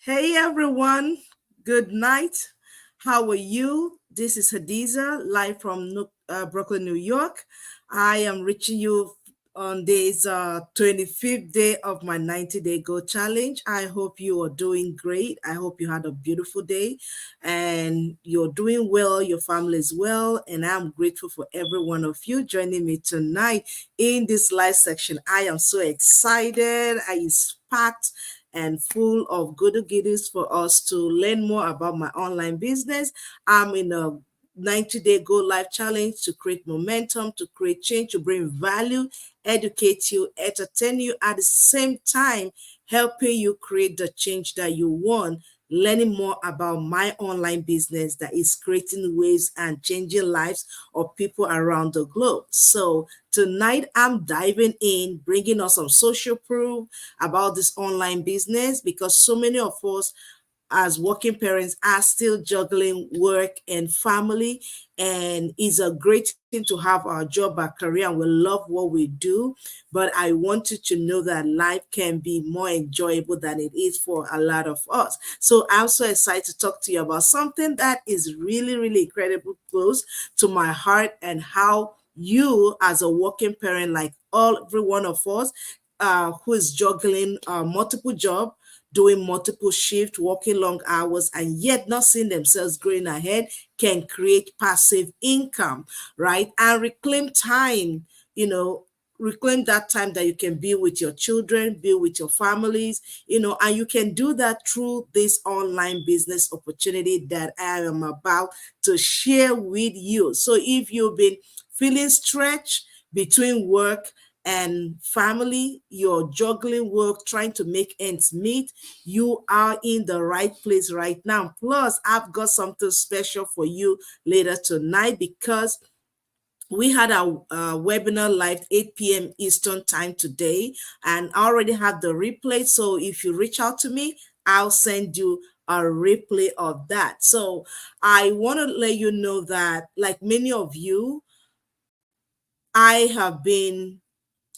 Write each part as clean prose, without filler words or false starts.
Hey everyone, good night. How are you? This is Hadiza, live from Brooklyn, New York. I am reaching you on this 25th day of my 90-day Go Challenge. I hope you are doing great. I hope you had a beautiful day and you're doing well, your family is well, and I'm grateful for every one of you joining me tonight in this live section. I am so excited. I is packed and full of goodies for us to learn more about my online business. I'm in a 90-day Go Live challenge to create momentum, to create change, to bring value, educate you, entertain you, at the same time, helping you create the change that you want, learning more about my online business that is creating waves and changing lives of people around the globe. So tonight I'm diving in, bringing us some social proof about this online business because so many of us as working parents are still juggling work and family, and it's a great thing to have our job, our career, and we love what we do. But I want you to know that life can be more enjoyable than it is for a lot of us. So I'm so excited to talk to you about something that is really incredibly close to my heart, and how you as a working parent, like every one of us, who is juggling multiple jobs, doing multiple shifts, working long hours, and yet not seeing themselves growing ahead, can create passive income, right? And reclaim time, reclaim that time that you can be with your children, be with your families, and you can do that through this online business opportunity that I am about to share with you. So if you've been feeling stretched between work and family, you're juggling work, trying to make ends meet, you are in the right place right now. Plus, I've got something special for you later tonight because we had our webinar live 8 p.m. Eastern time today, and I already have the replay. So if you reach out to me, I'll send you a replay of that. So I want to let you know that, like many of you, I have been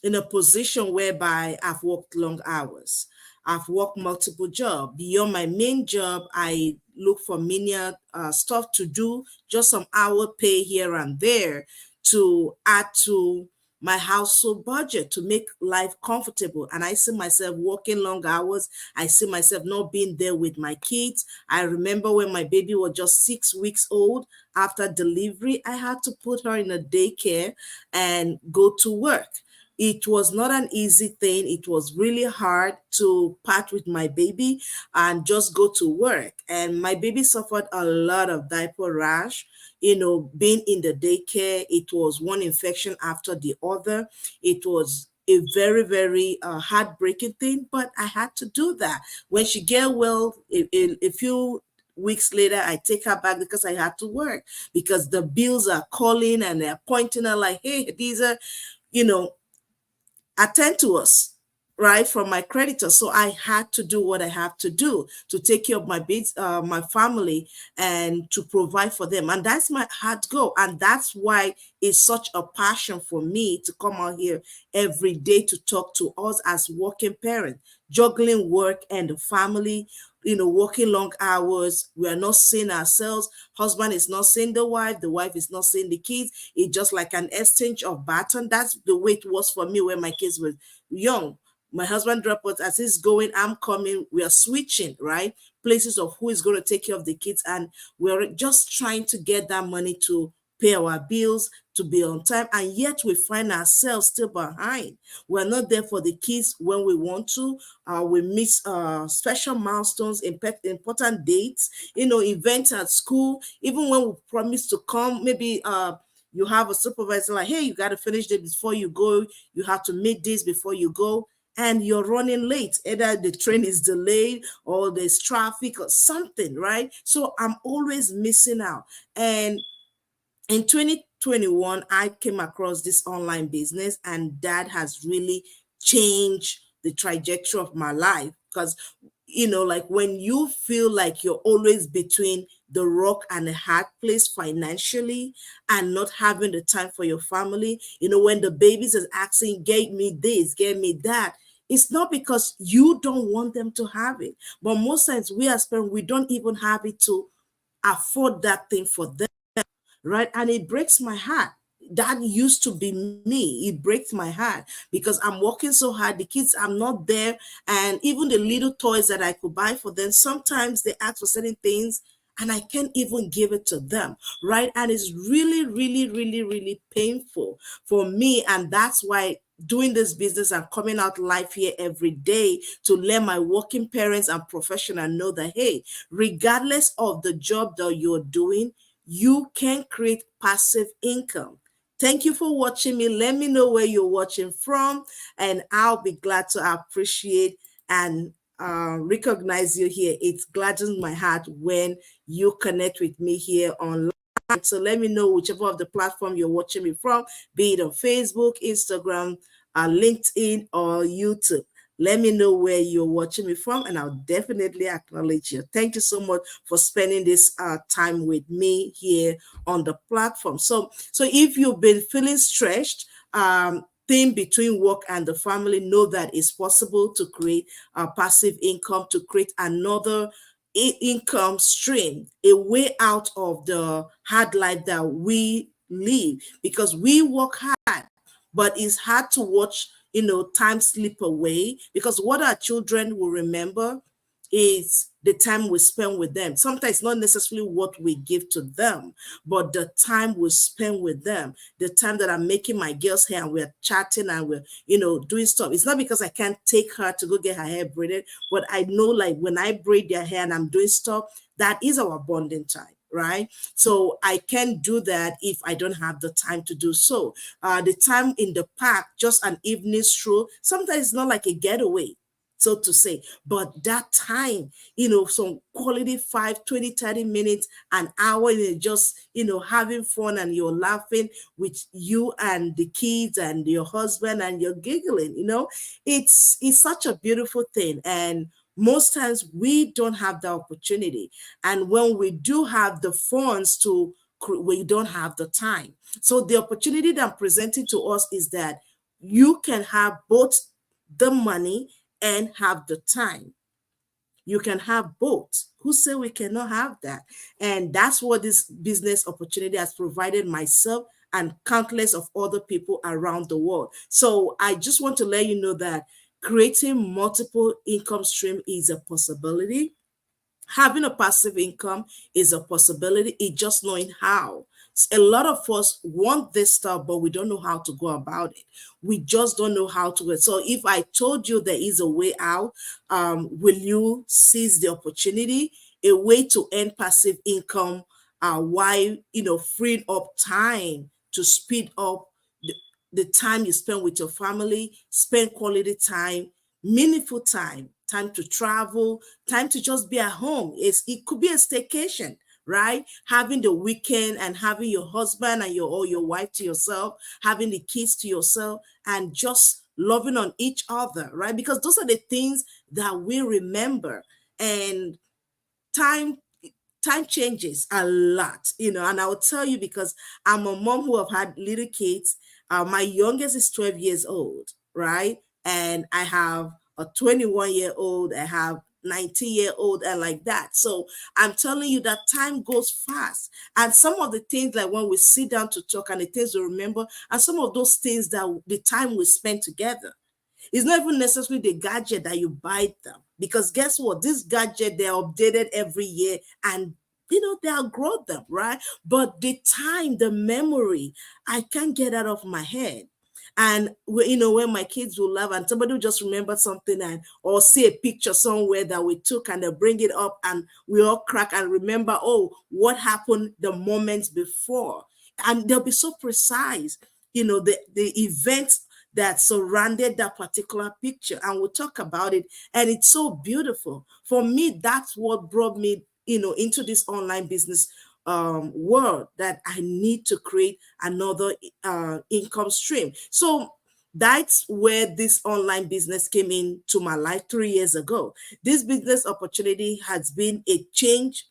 in a position whereby I've worked long hours. I've worked multiple jobs. Beyond my main job, I look for menial stuff to do, just some hour pay here and there to add to my household budget to make life comfortable. And I see myself working long hours. I see myself not being there with my kids. I remember when my baby was just 6 weeks old, after delivery, I had to put her in a daycare and go to work. It was not an easy thing. It was really hard to part with my baby and just go to work. And my baby suffered a lot of diaper rash. Being in the daycare, it was one infection after the other. It was a very heartbreaking thing, but I had to do that. When she get well, a few weeks later, I take her back because I had to work, because the bills are calling and they're pointing out like, hey, these are, you know, attend to us, right, from my creditors. So I had to do what I have to do to take care of my family, and to provide for them. And that's my heart goal. And that's why it's such a passion for me to come out here every day to talk to us as working parents, juggling work and the family, working long hours. We are not seeing ourselves. Husband is not seeing the wife is not seeing the kids. It's just like an exchange of baton. That's the way it was for me when my kids were young. My husband dropped us as he's going, I'm coming. We are switching, right? Places of who is going to take care of the kids. And we're just trying to get that money to pay our bills, to be on time, and yet we find ourselves still behind. We're not there for the kids when we want to. We miss special milestones, important dates, events at school. Even when we promise to come, maybe you have a supervisor like, hey, you got to finish this before you go. You have to meet this before you go, and you're running late. Either the train is delayed or there's traffic or something, right? So I'm always missing out. And in 2021, I came across this online business, and that has really changed the trajectory of my life. Because, like when you feel like you're always between the rock and the hard place financially, and not having the time for your family, when the babies is asking, get me this, get me that, It's not because you don't want them to have it, but most times we as parents, we don't even have it to afford that thing for them, right? And it breaks my heart. That used to be me. It breaks my heart because I'm working so hard. The kids, I'm not there. And even the little toys that I could buy for them, sometimes they ask for certain things and I can't even give it to them, right? And it's really, really, really, really painful for me. And that's why doing this business and coming out live here every day to let my working parents and professional know that, hey, regardless of the job that you're doing, you can create passive income. Thank you for watching me. Let me know where you're watching from, and I'll be glad to appreciate and recognize you here. It gladdens my heart when you connect with me here online. So let me know whichever of the platform you're watching me from, be it on Facebook, Instagram, LinkedIn, or YouTube. Let me know where you're watching me from, and I'll definitely acknowledge you. Thank you so much for spending this time with me here on the platform. So if you've been feeling stretched, thing between work and the family, know that it's possible to create a passive income, to create another income stream, a way out of the hard life that we live, because we work hard, but it's hard to watch, time slip away, because what our children will remember is the time we spend with them. Sometimes not necessarily what we give to them, but the time we spend with them, the time that I'm making my girls' hair and we're chatting and we're, doing stuff. It's not because I can't take her to go get her hair braided, but I know, like, when I braid their hair and I'm doing stuff, that is our bonding time, right? So I can't do that if I don't have the time to do so. The time in the park, just an evening stroll, sometimes it's not like a getaway, so to say, but that time, some quality 5, 20, 30 minutes, an hour, just, having fun, and you're laughing with you and the kids and your husband, and you're giggling, it's such a beautiful thing. And most times we don't have the opportunity. And when we do have the funds we don't have the time. So the opportunity that I'm presenting to us is that you can have both the money and have the time. You can have both. Who say we cannot have that? And that's what this business opportunity has provided myself and countless of other people around the world. So I just want to let you know that creating multiple income stream is a possibility. Having a passive income is a possibility. It's just knowing how. A lot of us want this stuff, but we don't know how to go about it. We just don't know how to. So if I told you there is a way out, will you seize the opportunity? A way to earn passive income while, freeing up time to speed up the time you spend with your family, spend quality time, meaningful time to travel, time to just be at home. It could be a staycation, right? Having the weekend and having your husband and your wife to yourself, having the kids to yourself, and just loving on each other, right? Because those are the things that we remember. And time time changes a lot, and I'll tell you, because I'm a mom who have had little kids. My youngest is 12 years old, right? And I have a 21-year-old, I have 19-year-old, and like that. So I'm telling you that time goes fast. And some of the things, like when we sit down to talk, and the things we remember, and some of those things that the time we spend together. It's not even necessarily the gadget that you buy them, because guess what? This gadget, they're updated every year, and they outgrow them, right? But the time, the memory, I can't get out of my head. And when my kids will laugh and somebody will just remember something, and or see a picture somewhere that we took, and they bring it up, and we all crack and remember, oh, what happened the moments before. And they'll be so precise, the events that surrounded that particular picture, and we'll talk about it. And it's so beautiful. For me, that's what brought me, into this online business world, that I need to create another income stream. So that's where this online business came into my life 3 years ago. This business opportunity has been a change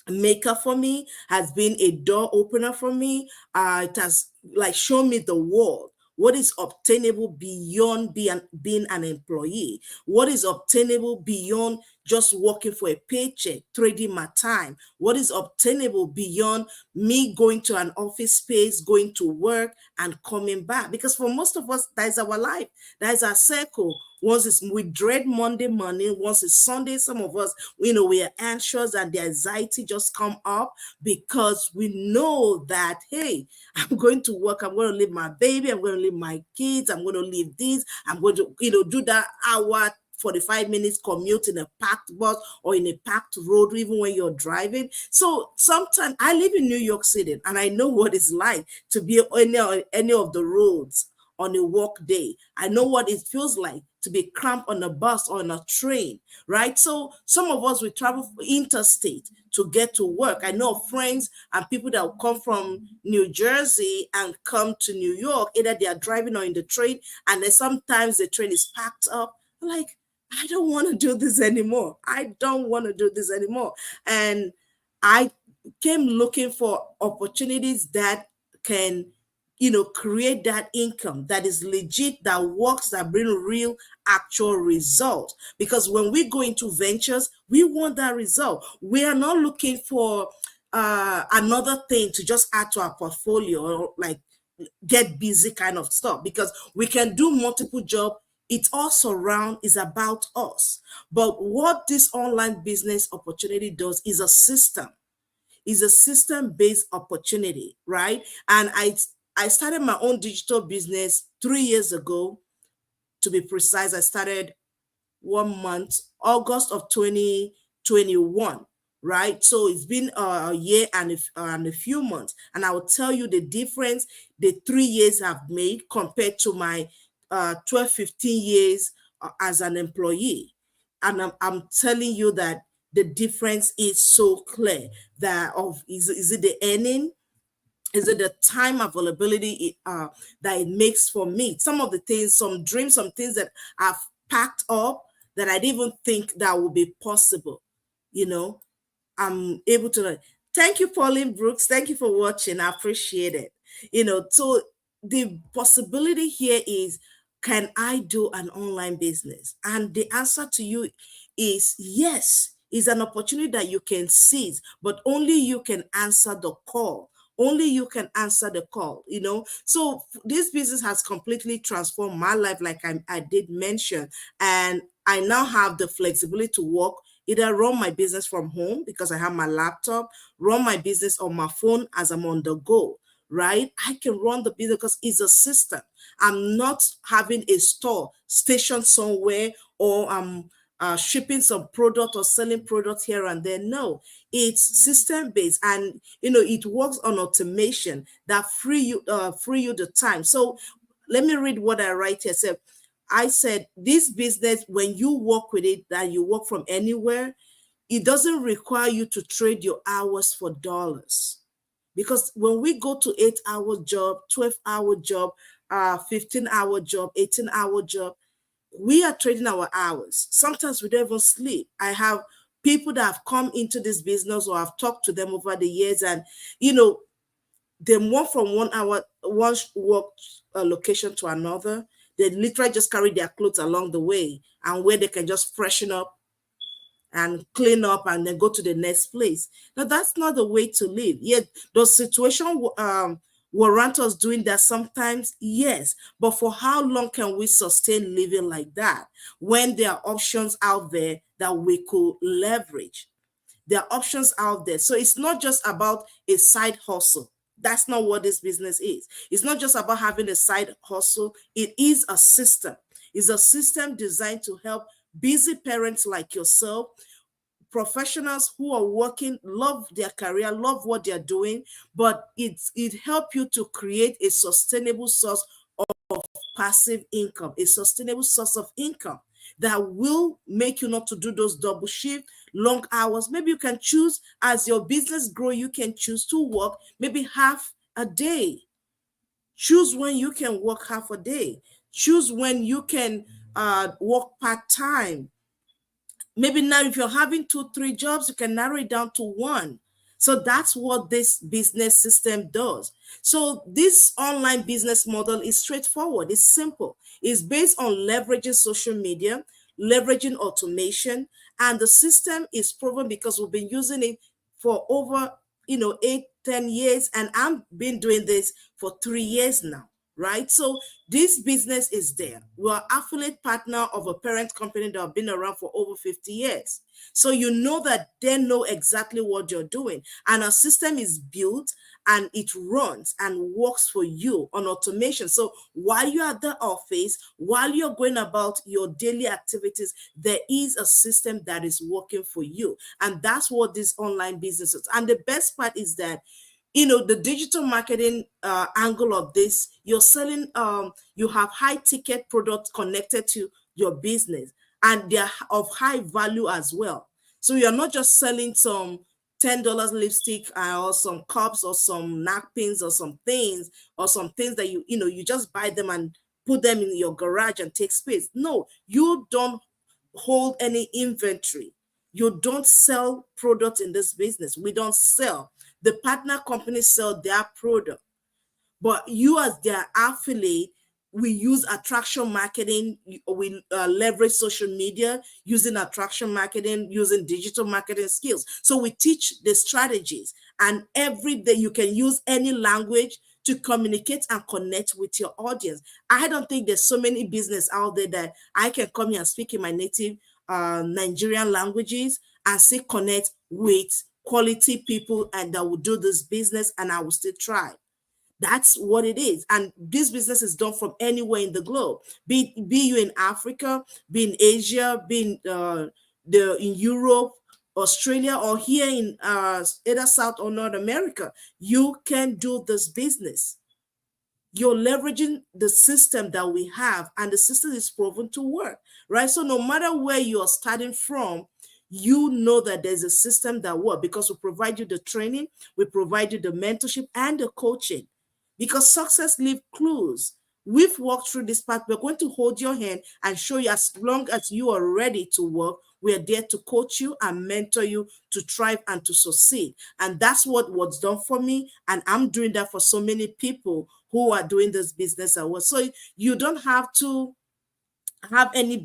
maker for me, has been a door opener for me. It has, like, shown me the world, what is obtainable beyond being an employee, what is obtainable beyond just working for a paycheck, trading my time, what is obtainable beyond me going to an office space, going to work and coming back. Because for most of us, that is our life, that is our circle. Once it's, we dread Monday morning, once it's Sunday, some of us, we are anxious and the anxiety just come up because we know that, hey, I'm going to work, I'm going to leave my baby, I'm going to leave my kids, I'm going to leave this, I'm going to, do that hour 45 minutes commute in a packed bus or in a packed road, even when you're driving. So sometimes I live in New York City and I know what it's like to be on any of the roads on a work day. I know what it feels like to be cramped on a bus or on a train, right? So some of us, we travel interstate to get to work. I know friends and people that will come from New Jersey and come to New York, either they are driving or in the train, and then sometimes the train is packed up. I'm like, I don't want to do this anymore. I don't want to do this anymore. And I came looking for opportunities that can, create that income that is legit, that works, that bring real actual results. Because when we go into ventures, we want that result. We are not looking for another thing to just add to our portfolio, or like get busy kind of stuff, because we can do multiple jobs. It all surround is about us. But what this online business opportunity does is a system-based opportunity, right? And I started my own digital business 3 years ago. To be precise, I started 1 month, August of 2021, right? So it's been a year and a few months. And I will tell you the difference the 3 years have made compared to my 12, 15 years as an employee. And I'm telling you that the difference is so clear. That is it the earning, is it the time availability that it makes for me? Some of the things, some dreams, some things that I've packed up that I didn't even think that would be possible. You know, I'm able to. Thank you, Pauline Brooks. Thank you for watching. I appreciate it. So the possibility here is, can I do an online business? And the answer to you is yes. It's an opportunity that you can seize, but only you can answer the call. Only you can answer the call. So this business has completely transformed my life, like I did mention. And I now have the flexibility to work, either run my business from home because I have my laptop, run my business on my phone as I'm on the go, right? I can run the business because it's a system. I'm not having a store station somewhere, or I'm shipping some product or selling products here and there. No, it's system based, and it works on automation that free you the time. So let me read what I write here. So I said, this business, when you work with it, that you work from anywhere, it doesn't require you to trade your hours for dollars. Because when we go to 8-hour job, 12-hour job, 15-hour job, 18-hour job, we are trading our hours. Sometimes we don't even sleep. I have people that have come into this business, or I've talked to them over the years, and they move from one work location to another. They literally just carry their clothes along the way, and where they can just freshen up and clean up and then go to the next place. Now, that's not the way to live. Yet, those situations warrant us doing that sometimes, yes. But for how long can we sustain living like that when there are options out there that we could leverage? There are options out there. So it's not just about a side hustle. That's not what this business is. It's not just about having a side hustle. It is a system. It's a system designed to help busy parents like yourself, professionals who are working, love their career, love what they're doing, but it helps you to create a sustainable source of passive income, a sustainable source of income that will make you not to do those double shift, long hours. Maybe you can choose, as your business grow, you can choose to work maybe half a day. Choose when you can work half a day. Choose when you can work part-time. Maybe now, if you're having 2, 3 jobs, you can narrow it down to one. So that's what this business system does. So this online business model is straightforward, it's simple. It's based on leveraging social media, leveraging automation, and the system is proven because we've been using it for over 8, 10 years, and I've been doing this for 3 years now, right? So this business is there. We're affiliate partner of a parent company that have been around for over 50 years. So you know that they know exactly what you're doing. And our system is built and it runs and works for you on automation. So while you're at the office, while you're going about your daily activities, there is a system that is working for you. And that's what this online business is. And the best part is that the digital marketing angle of this, you're selling, you have high ticket products connected to your business, and they're of high value as well. So you're not just selling some $10 lipstick, or some cups or some napkins or some things that you just buy them and put them in your garage and take space. No, you don't hold any inventory. You don't sell products in this business. We don't sell. The partner companies sell their product, but you as their affiliate, we use attraction marketing. We leverage social media using attraction marketing, using digital marketing skills. So we teach the strategies, and every day you can use any language to communicate and connect with your audience. I don't think there's so many business out there that I can come here and speak in my native Nigerian languages and still connect with quality people, and that will do this business, and I will still thrive. That's what it is. And this business is done from anywhere in the globe. Be you in Africa, be in Asia, be in Europe, Australia, or here in either South or North America. You can do this business. You're leveraging the system that we have, and the system is proven to work, right? So no matter where you're starting from, you know that there's a system that works, because we provide you the training, we provide you the mentorship and the coaching, because success leaves clues. We've walked through this path. We're going to hold your hand and show you. As long as you are ready to work, we're there to coach you and mentor you to thrive and to succeed. And that's what was done for me. And I'm doing that for so many people who are doing this business at work. So you don't have to have any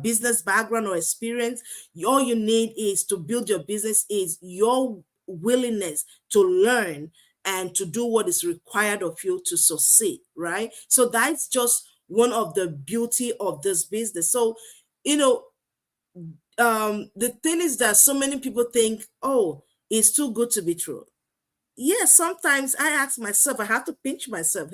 business background or experience. All you need is to build your business is your willingness to learn and to do what is required of you to succeed, right? So that's just one of the beauty of this business. So you know the thing is that so many people think, oh, it's too good to be true. Yes, sometimes I ask myself, I have to pinch myself.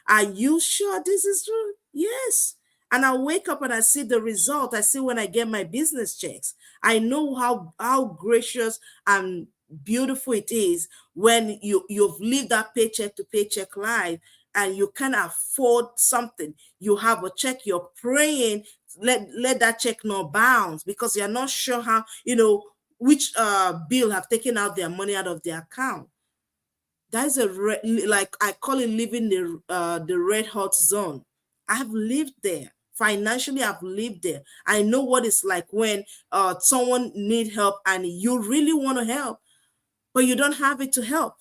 Are you sure this is true? Yes. And I wake up and I see the result. I see when I get my business checks. I know how gracious and beautiful it is when you've lived that paycheck to paycheck life, and you can afford something. You have a check, you're praying, let that check not bounce, because you're not sure how, which bill have taken out their money out of their account. That's like I call it living the red hot zone. I've lived there. Financially, I've lived there. I know what it's like when someone need help and you really want to help, but you don't have it to help.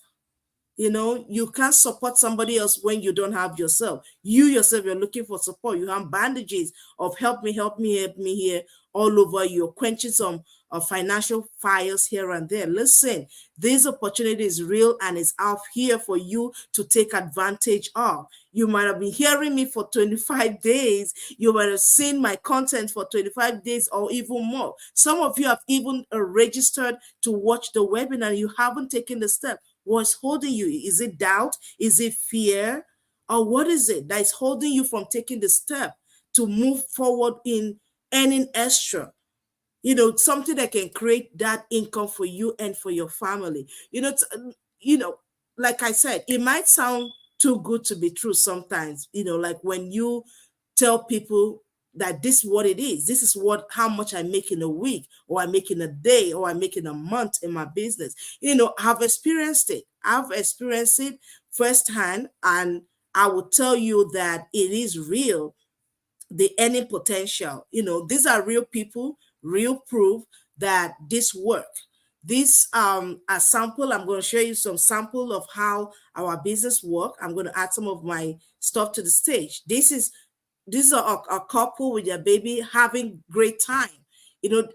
You can't support somebody else when you don't have yourself. You yourself, you're looking for support. You have bandages of help me, help me, help me here all over. You're quenching some financial fires here and there. Listen, this opportunity is real and it's out here for you to take advantage of. You might have been hearing me for 25 days. You might have seen my content for 25 days or even more. Some of you have even registered to watch the webinar. You haven't taken the step. What's holding you? Is it doubt? Is it fear? Or what is it that is holding you from taking the step to move forward in earning extra? Something that can create that income for you and for your family. Like I said, it might sound too good to be true sometimes, like when you tell people that this is what it is. This is how much I make in a week, or I make in a day, or I make in a month in my business. I've experienced it. I've experienced it firsthand, and I will tell you that it is real. The earning potential. These are real people, real proof that this work. This a sample. I'm going to show you some sample of how our business work. I'm going to add some of my stuff to the stage. This is a couple with their baby having great time,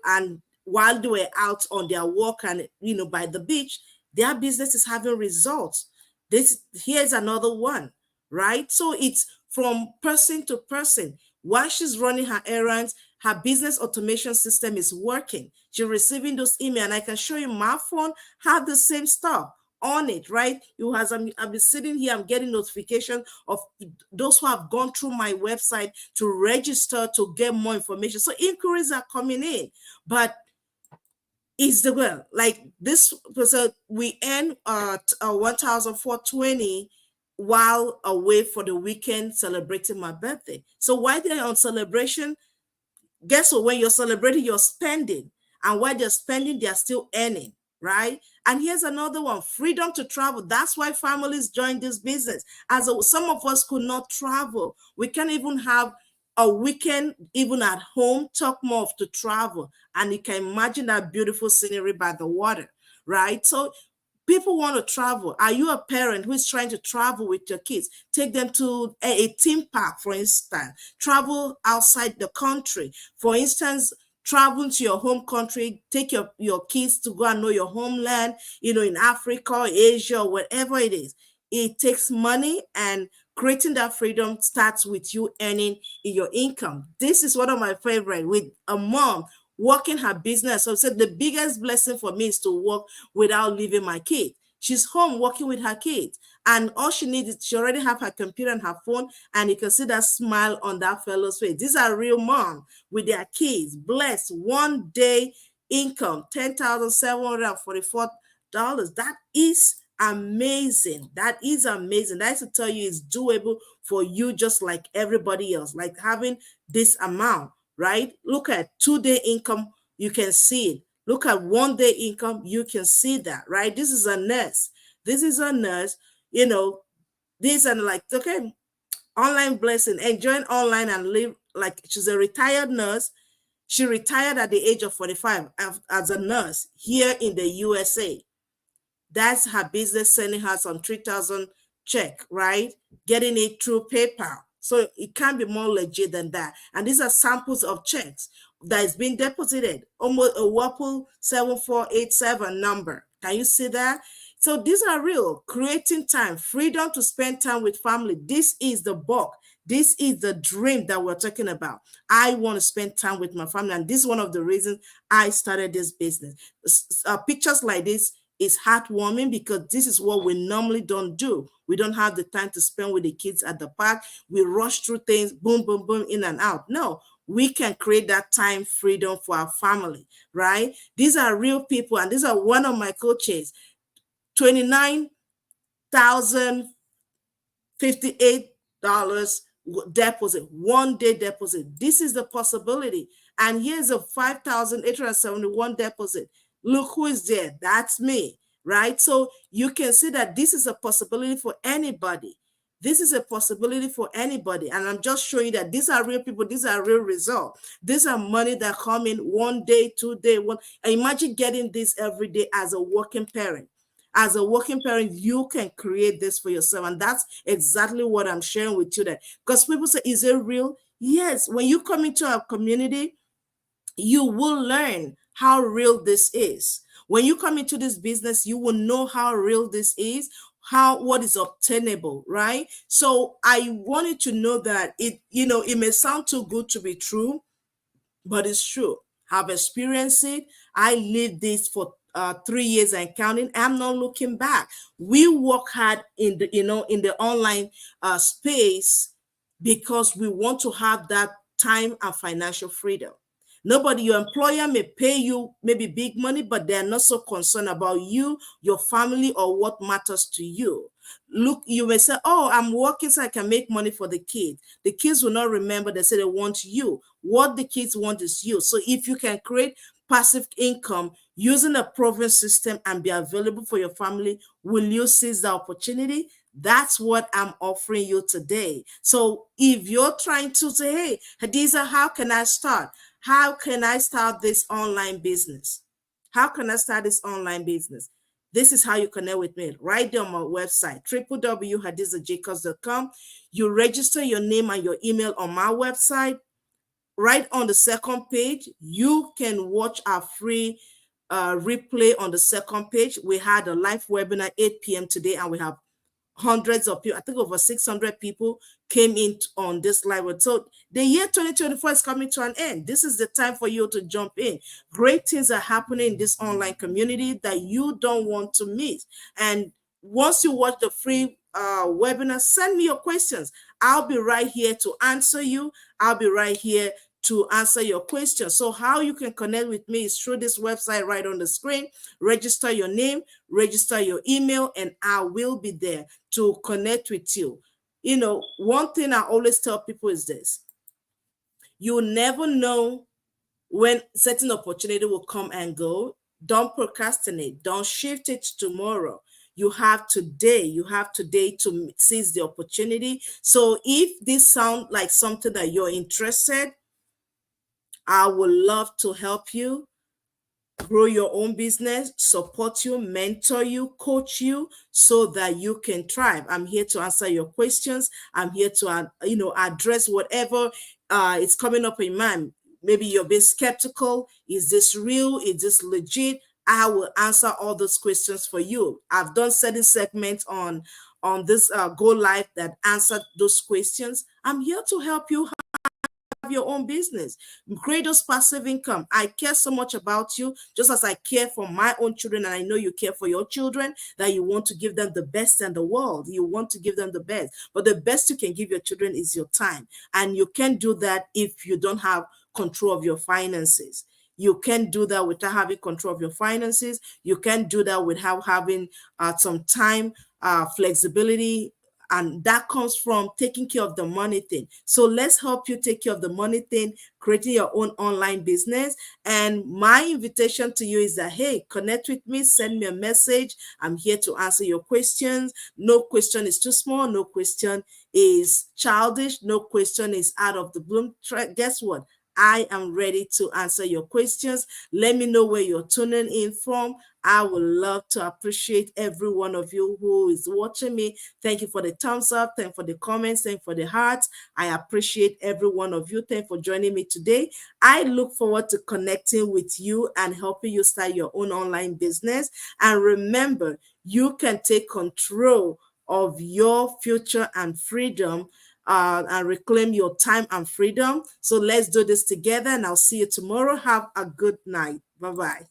and while they were out on their walk and by the beach, their business is having results. This Here's another one, right? So it's from person to person. While she's running her errands, her business automation system is working. She's receiving those emails, and I can show you my phone have the same stuff on it, right? You has I'm sitting here, I'm getting notification of those who have gone through my website to register to get more information. So inquiries are coming in, but is the well like this. So we earn 1,420 while away for the weekend celebrating my birthday. So while they're on celebration, guess what? When you're celebrating, you're spending. And while they're spending, they're still earning, right? And here's another one, freedom to travel. That's why families join this business. Some of us could not travel. We can't even have a weekend, even at home, talk more of to travel. And you can imagine that beautiful scenery by the water, right? So people want to travel. Are you a parent who is trying to travel with your kids? Take them to a theme park, for instance. Travel outside the country. For instance, travel to your home country. Take your kids to go and know your homeland, in Africa, Asia, whatever it is. It takes money, and creating that freedom starts with you earning your income. This is one of my favorite, with a mom working her business. So I said the biggest blessing for me is to work without leaving my kid. She's home working with her kids, and all she needs is she already have her computer and her phone, and you can see that smile on that fellow's face. These are real mom with their kids, blessed. One day income, $10,744. That is amazing. That is amazing. That is to tell you it's doable for you, just like everybody else, like having this amount, right? Look at 2-day income, you can see it. Look at 1-day income, you can see that, right? This is a nurse. This is a nurse, these are like, okay, online blessing, enjoying online and live like she's a retired nurse. She retired at the age of 45 as a nurse here in the USA. That's her business, sending her some 3,000 check, right? Getting it through PayPal. So it can't be more legit than that. And these are samples of checks that is being deposited, almost a whopping 7487 number. Can you see that? So these are real. Creating time, freedom to spend time with family. This is the bulk. This is the dream that we're talking about. I want to spend time with my family, and this is one of the reasons I started this business. Pictures like this is heartwarming, because this is what we normally don't do. We don't have the time to spend with the kids at the park. We rush through things, boom, boom, boom, in and out. No, we can create that time freedom for our family, right? These are real people, and these are one of my coaches. 29,058 deposit, 1-day deposit. This is the possibility. And here's a 5,871 deposit. Look who is there. That's me, right? So you can see that this is a possibility for anybody. This is a possibility for anybody. And I'm just showing you that these are real people. These are real results. These are money that come in 1-day, 2-day, one. And imagine getting this every day as a working parent. As a working parent, you can create this for yourself. And that's exactly what I'm sharing with you there. Because people say, is it real? Yes. When you come into our community, you will learn how real this is. When you come into this business, you will know how real this is, what is obtainable, right? So I wanted to know that it may sound too good to be true, but it's true. I've experienced it. I lived this for 3 years and counting. I'm not looking back. We work hard in the online space, because we want to have that time and financial freedom. Your employer may pay you maybe big money, but they're not so concerned about you, your family, or what matters to you. Look, you may say, oh, I'm working so I can make money for the kids. The kids will not remember. They say they want you. What the kids want is you. So if you can create passive income using a proven system and be available for your family, will you seize the opportunity? That's what I'm offering you today. So if you're trying to say, hey, Hadiza, how can I start? How can I start this online business? How can I start this online business? This is how you connect with me. Right there on my website, www.hadizajacobs.com. You register your name and your email on my website. Right on the second page, you can watch our free replay on the second page. We had a live webinar 8 p.m. today, and we have hundreds of people. I think over 600 people came in on this live. So the year 2024 is coming to an end. This is the time for you to jump in. Great things are happening in this online community that you don't want to miss. And once you watch the free webinar, send me your questions. I'll be right here to answer you. I'll be right here to answer your questions. So how you can connect with me is through this website right on the screen. Register your name, register your email, and I will be there to connect with you. You know, one thing I always tell people is this: you never know when certain opportunity will come and go. Don't procrastinate. Don't shift it to tomorrow. You have today. You have today to seize the opportunity. So if this sounds like something that you're interested, I would love to help you grow your own business, support you, mentor you, coach you so that you can thrive. I'm here to answer your questions. I'm here to, address whatever is coming up in mind. Maybe you're being skeptical. Is this real? Is this legit? I will answer all those questions for you. I've done certain segments on this Go Live that answered those questions. I'm here to help you your own business, create those passive income. I care so much about you, just as I care for my own children, and I know you care for your children, that you want to give them the best in the world. You want to give them the best, but the best you can give your children is your time, and you can't do that if you don't have control of your finances. You can't do that without having control of your finances. You can't do that without having some time, flexibility, and that comes from taking care of the money thing. So let's help you take care of the money thing, creating your own online business. And my invitation to you is that, hey, connect with me, send me a message. I'm here to answer your questions. No question is too small. No question is childish. No question is out of the bloom. Guess what? I am ready to answer your questions. Let me know where you're tuning in from. I would love to appreciate every one of you who is watching me. Thank you for the thumbs up. Thank you for the comments. Thank you for the hearts. I appreciate every one of you. Thank you for joining me today. I look forward to connecting with you and helping you start your own online business. And remember, you can take control of your future and freedom and reclaim your time and freedom. So let's do this together, and I'll see you tomorrow. Have a good night. Bye-bye.